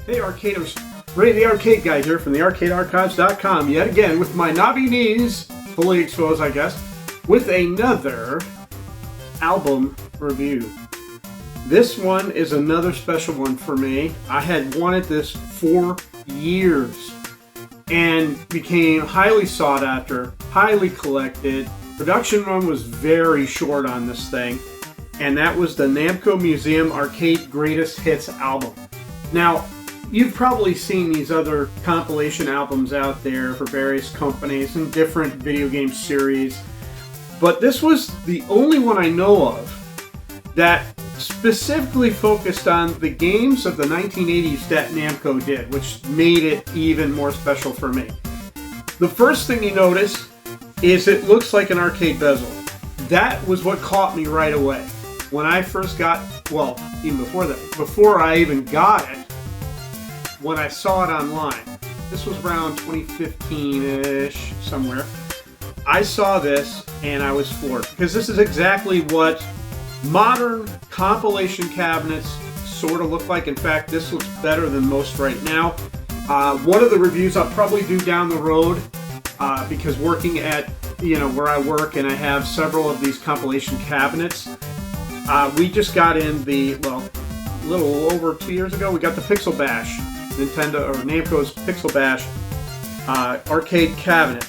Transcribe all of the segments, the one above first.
Hey Arcaders, Ray the Arcade Guy here from the ArcadeArchives.com yet again with my knobby knees fully exposed, I guess, with another album review. This one is another special one for me. I had wanted this for years and became highly sought after, highly collected. Production run was very short on this thing, and that was the Namco Museum Arcade Greatest Hits album. Now, you've probably seen these other compilation albums out there for various companies and different video game series, but this was the only one I know of that specifically focused on the games of the 1980s that Namco did, which made it even more special for me. The first thing you notice is it looks like an arcade bezel. That was what caught me right away. When I first got, well, even before that, before I even got it, when I saw it online, this was around 2015-ish, somewhere, I saw this and I was floored, because this is exactly what modern compilation cabinets sort of look like. In fact, this looks better than most right now. One of the reviews I'll probably do down the road, because working at, where I work and I have several of these compilation cabinets, we just got in a little over 2 years ago, we got the Pixel Bash, Nintendo or Namco's Pixel Bash arcade cabinet.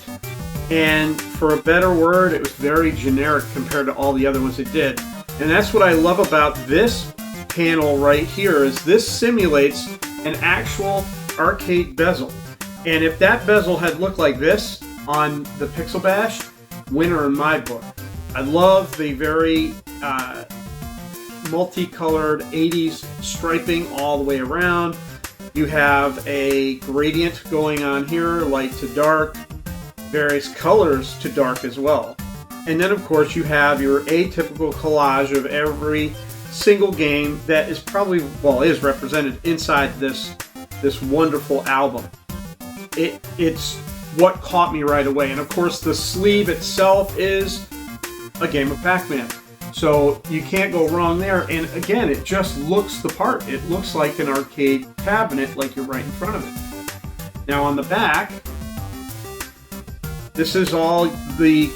And for a better word, it was very generic compared to all the other ones it did. And that's what I love about this panel right here, is this simulates an actual arcade bezel. And if that bezel had looked like this on the Pixel Bash, winner in my book. I love the very multicolored 80s striping all the way around. You have a gradient going on here, light to dark, various colors to dark as well. And then of course you have your atypical collage of every single game that is probably, is represented inside this wonderful album. It's what caught me right away. And of course the sleeve itself is a game of Pac-Man. So you can't go wrong there. And again, it just looks the part. It looks like an arcade cabinet, like you're right in front of it. Now on the back, this is all the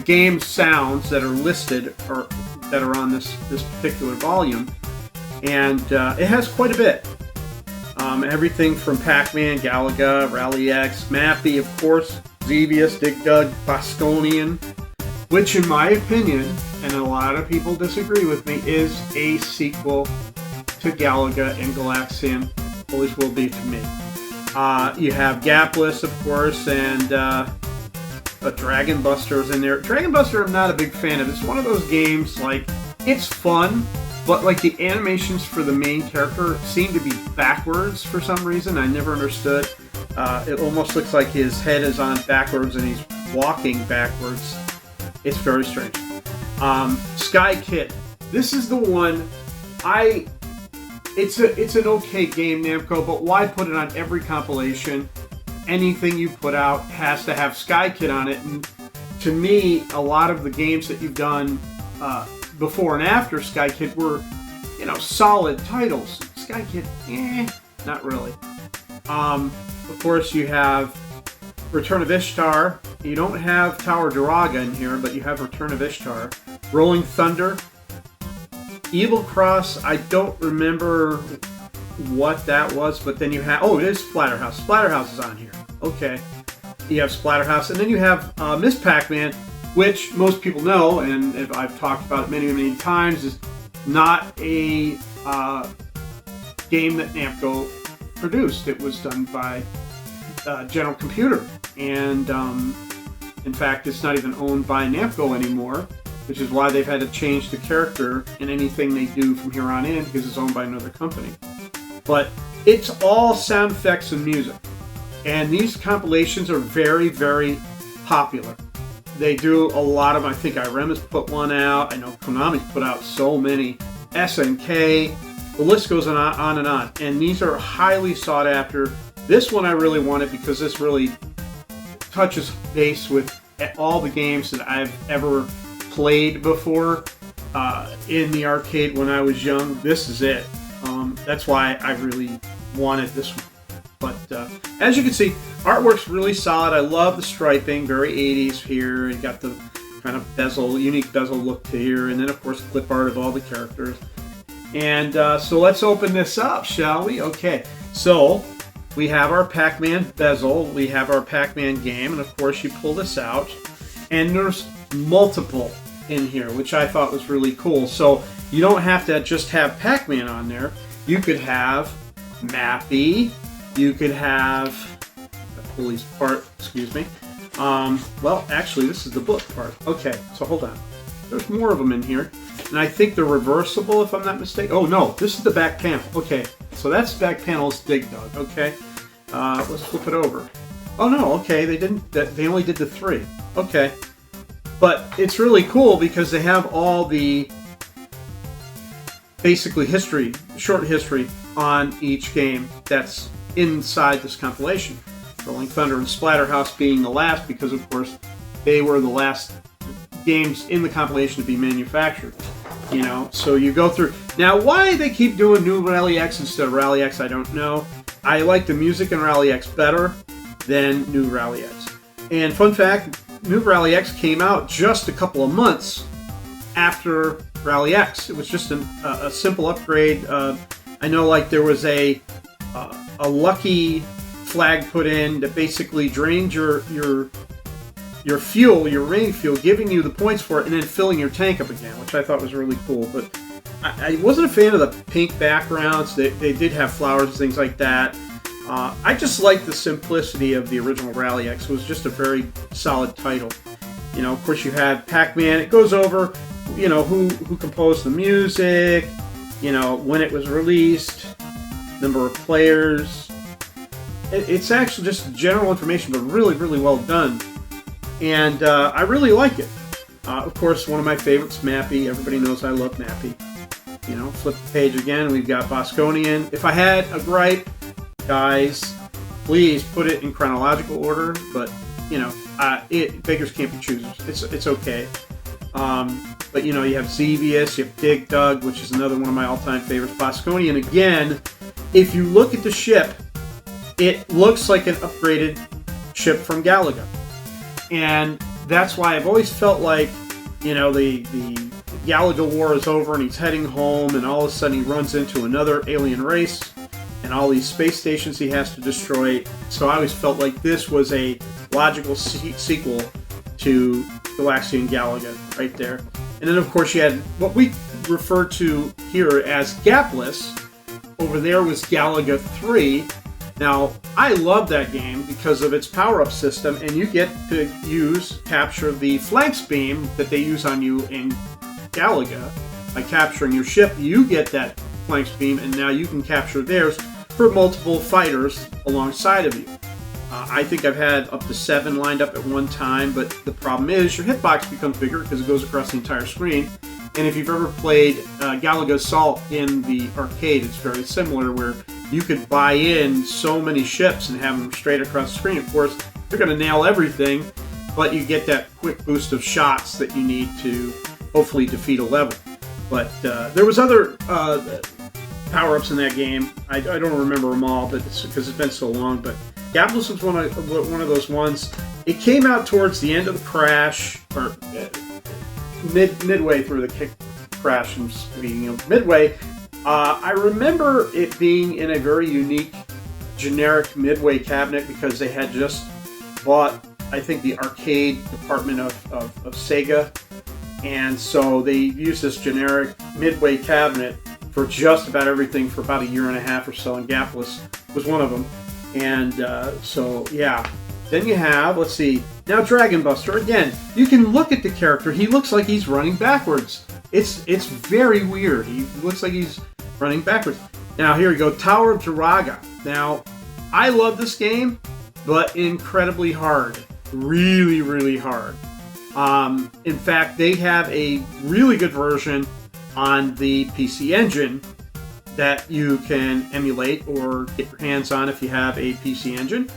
game sounds that are listed or that are on this particular volume, and it has quite a bit. Everything from Pac-Man, Galaga, Rally X, Mappy, of course, Xevious, Dig Dug, Bostonian, which in my opinion, and a lot of people disagree with me, is a sequel to Galaga and Galaxian, always will be to me. You have Gapless, of course, and Dragon Buster's in there. Dragon Buster I'm not a big fan of. It's one of those games, it's fun, but the animations for the main character seem to be backwards for some reason. I never understood. It almost looks like his head is on backwards and he's walking backwards. It's very strange. Sky Kid. This is the one it's an okay game, Namco, but why put it on every compilation? Anything you put out has to have Sky Kid on it. And to me, a lot of the games that you've done before and after Sky Kid were, solid titles. Sky Kid, not really. Of course, you have Return of Ishtar. You don't have Tower Duraga in here, but you have Return of Ishtar. Rolling Thunder. Evil Cross, I don't remember what that was, but then you have, it is Splatterhouse. Splatterhouse is on here. Okay. You have Splatterhouse, and then you have Miss Pac-Man, which most people know, and I've talked about it many, many times, is not a game that Namco produced. It was done by General Computer, and in fact, it's not even owned by Namco anymore, which is why they've had to change the character in anything they do from here on in, because it's owned by another company. But it's all sound effects and music. And these compilations are very, very popular. They do a lot of them. I think IREM has put one out. I know Konami's put out so many. SNK. The list goes on and on. And these are highly sought after. This one I really wanted because this really touches base with all the games that I've ever played before in the arcade when I was young. This is it. That's why I really wanted this one. But as you can see, artwork's really solid. I love the striping, very 80s here. You got the kind of bezel, unique bezel look to here, and then of course clip art of all the characters. And so let's open this up, shall we? Okay, so we have our Pac-Man bezel, we have our Pac-Man game, and of course you pull this out, and there's multiple in here, which I thought was really cool. So you don't have to just have Pac-Man on there. You could have Mappy. You could have the police part, excuse me. Well, actually, this is the book part. Okay, so hold on. There's more of them in here. And I think they're reversible, if I'm not mistaken. Oh, no, this is the back panel. Okay, so that's back panel's Dig Dug, okay? Let's flip it over. Oh, no, okay, they didn't. They only did the 3. Okay. But it's really cool because they have all the basically history, short history on each game that's inside this compilation. Rolling Thunder and Splatterhouse being the last because, of course, they were the last games in the compilation to be manufactured. You know, so you go through. Now, why they keep doing New Rally X instead of Rally X, I don't know. I like the music in Rally X better than New Rally X. And fun fact, New Rally X came out just a couple of months after Rally X. It was just a simple upgrade. I know, like, there was a lucky flag put in that basically drained your fuel, your remaining fuel, giving you the points for it, and then filling your tank up again, which I thought was really cool. But I wasn't a fan of the pink backgrounds. They did have flowers and things like that. I just liked the simplicity of the original Rally X. It was just a very solid title. You know, of course, you had Pac-Man. It goes over, you know, who composed the music, you know, when it was released, number of players. It's actually just general information, but really, really well done. And I really like it. Of course, one of my favorites, Mappy. Everybody knows I love Mappy. You know, flip the page again. We've got Bosconian. If I had a gripe, guys, please put it in chronological order. But you know, beggars can't be choosers. It's okay. But you know, you have Xevious, you have Dig Dug, which is another one of my all-time favorites. Bosconian again. If you look at the ship, it looks like an upgraded ship from Galaga. And that's why I've always felt like, you know, the Galaga war is over and he's heading home, and all of a sudden he runs into another alien race and all these space stations he has to destroy. So I always felt like this was a logical sequel to Galaxian Galaga right there. And then, of course, you had what we refer to here as Gapless. Over there was Galaga 3. Now, I love that game because of its power-up system, and you get to capture the flanks beam that they use on you in Galaga. By capturing your ship, you get that flanks beam, and now you can capture theirs for multiple fighters alongside of you. I think I've had up to 7 lined up at one time, but the problem is your hitbox becomes bigger because it goes across the entire screen. And if you've ever played Galaga Assault in the arcade, it's very similar, where you could buy in so many ships and have them straight across the screen. Of course, they're going to nail everything, but you get that quick boost of shots that you need to hopefully defeat a level. But there was other power-ups in that game. I don't remember them all, but because it's been so long. But Gapless was one of those ones. It came out towards the end of the Crash, or midway through the Crash, and speaking of midway. I remember it being in a very unique, generic Midway cabinet because they had just bought, I think, the arcade department of Sega. And so they used this generic Midway cabinet for just about everything for about a year and a half or so, and Gapless was one of them. And so, yeah. Then you have, let's see, now Dragon Buster. Again, you can look at the character. He looks like he's running backwards. It's very weird. He looks like he's running backwards. Now, here we go, Tower of Jiraga. Now, I love this game, but incredibly hard. Really, really hard. In fact, they have a really good version on the PC Engine that you can emulate or get your hands on if you have a PC Engine.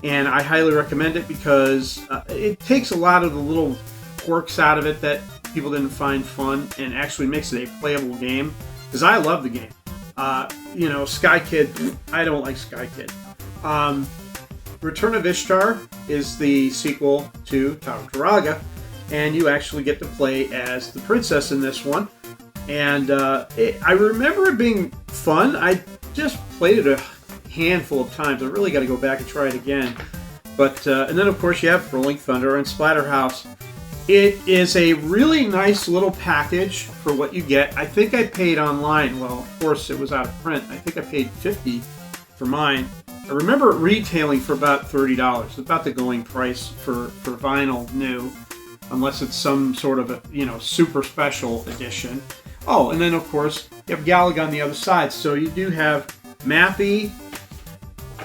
And I highly recommend it because it takes a lot of the little quirks out of it that people didn't find fun and actually makes it a playable game. Because I love the game. You know, Sky Kid, I don't like Sky Kid. Return of Ishtar is the sequel to Taraga, and you actually get to play as the princess in this one. And I remember it being fun. I just played it a handful of times. I really got to go back and try it again. But and then of course you have Rolling Thunder and Splatterhouse. It is a really nice little package for what you get. I think I paid online. Well, of course it was out of print. I think I paid $50 for mine. I remember it retailing for about $30, about the going price for vinyl new, unless it's some sort of a, you know, super special edition. Oh, and then of course you have Galaga on the other side. So you do have Mappy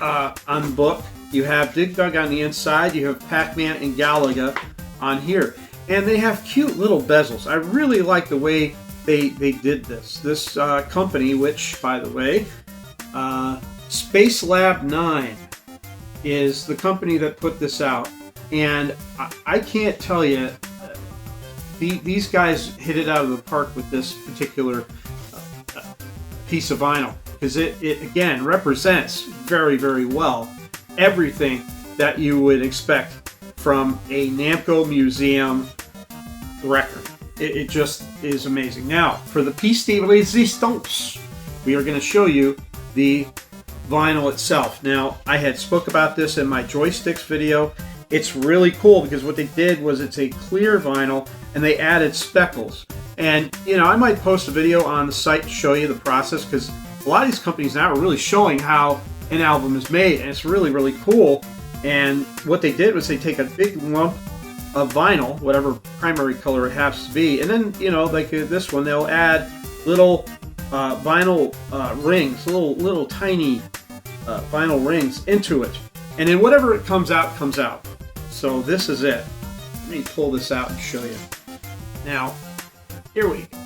on the book. You have Dig Dug on the inside. You have Pac-Man and Galaga on here. And they have cute little bezels. I really like the way they did this. This company, which, by the way, Space Lab 9 is the company that put this out. And I can't tell you, these guys hit it out of the park with this particular piece of vinyl. Because it, again, represents very, very well everything that you would expect from a Namco Museum record. It just is amazing. Now, for the piece de resistance, we are going to show you the vinyl itself. Now, I had spoke about this in my joysticks video. It's really cool because what they did was it's a clear vinyl and they added speckles. And, you know, I might post a video on the site to show you the process because a lot of these companies now are really showing how an album is made, and it's really, really cool. And what they did was they take a big lump of vinyl, whatever primary color it happens to be, and then, you know, like this one, they'll add little vinyl rings, little tiny vinyl rings into it, and then whatever it comes out, comes out. So this is it. Let me pull this out and show you. Now, here we go.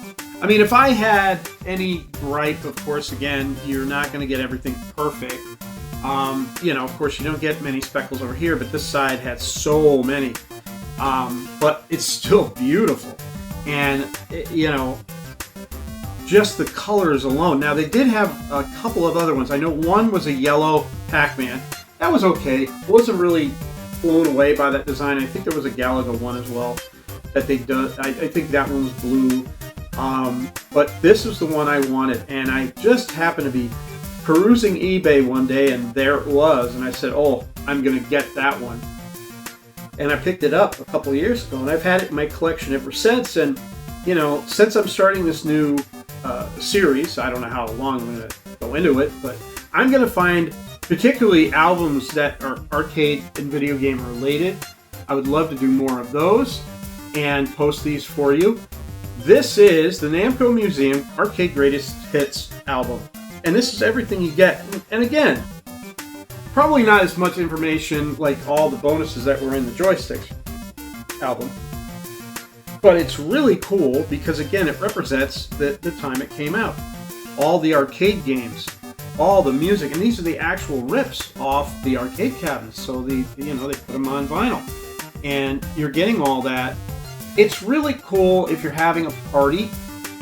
I mean, if I had any gripe, of course, again, you're not going to get everything perfect. You know, of course, you don't get many speckles over here, but this side had so many. But it's still beautiful. And, you know, just the colors alone. Now, they did have a couple of other ones. I know one was a yellow Pac-Man. That was okay. I wasn't really blown away by that design. I think there was a Galaga one as well that they did. I think that one was blue. But this is the one I wanted, and I just happened to be perusing eBay one day, and there it was, and I said, oh, I'm going to get that one. And I picked it up a couple of years ago, and I've had it in my collection ever since. And, you know, since I'm starting this new series, I don't know how long I'm going to go into it, but I'm going to find particularly albums that are arcade and video game related. I would love to do more of those and post these for you. This is the Namco Museum Arcade Greatest Hits album. And this is everything you get. And again, probably not as much information like all the bonuses that were in the Joysticks album. But it's really cool because, again, it represents the time it came out. All the arcade games, all the music, and these are the actual rips off the arcade cabinets. So they put them on vinyl. And you're getting all that. It's really cool if you're having a party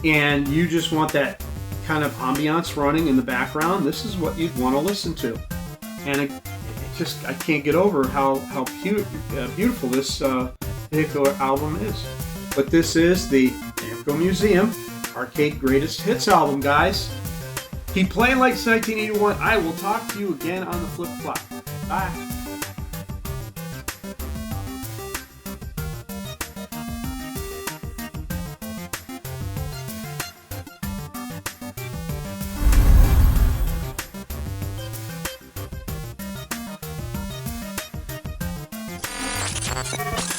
and you just want that kind of ambiance running in the background. This is what you'd want to listen to. And I can't get over how beautiful this particular album is. But this is the Namco Museum Arcade Greatest Hits album, guys. Keep playing like it's 1981. I will talk to you again on the flip flop. Bye. You